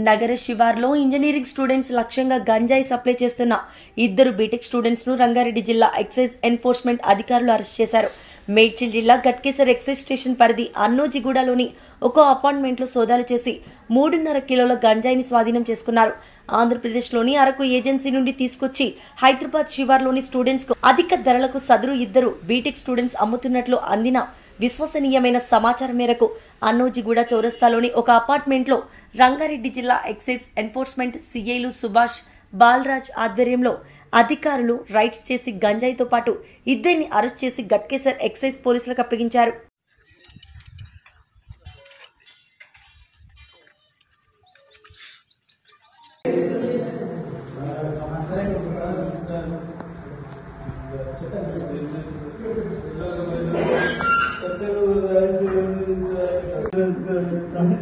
నగర శివార్లో engineering students లక్ష్యంగా గంజాయి సప్లై చేస్తున్న 2 బీటెక్ స్టూడెంట్స్ ను రంగారెడ్డి జిల్లా ఎక్సైజ్ ఎన్ఫోర్స్మెంట్ అధికారులు అరెస్ట్ చేశారు. మేడ్చల్ జిల్లా గట్కేసర్ ఎక్సైజ్ స్టేషన్ పరిధి అన్నోజిగూడలోని ఒక అపార్ట్మెంట్లో సోదాలు చేసి 3.5 కిలోల గంజాయిని స్వాధీనం చేసుకున్నారు. ఆంధ్రప్రదేశ్లోని అరకు ఏజెన్సీ నుండి తీసుకొచ్చి హైదరాబాద్ శివార్లోని స్టూడెంట్స్ కు అధిక ధరలకు సదరు 2 బీటెక్ స్టూడెంట్స్ అమ్ముతున్నట్లు అందిన విశ్వసనీయమైన సమాచారం మేరకు అన్నోజిగూడ చౌరస్తాలోని ఒక అపార్ట్మెంట్లో రంగారెడ్డి జిల్లా ఎక్సైజ్ ఎన్ఫోర్స్మెంట్ సిఐలు సుభాష్, బాలరాజ్ ఆధ్వర్యంలో అధికారులు రైడ్స్ చేసి గంజాయితో పాటు 2ని అరెస్ట్ చేసి గట్కేసర్ ఎక్సైజ్ పోలీసులకు అప్పగించారు. Sampai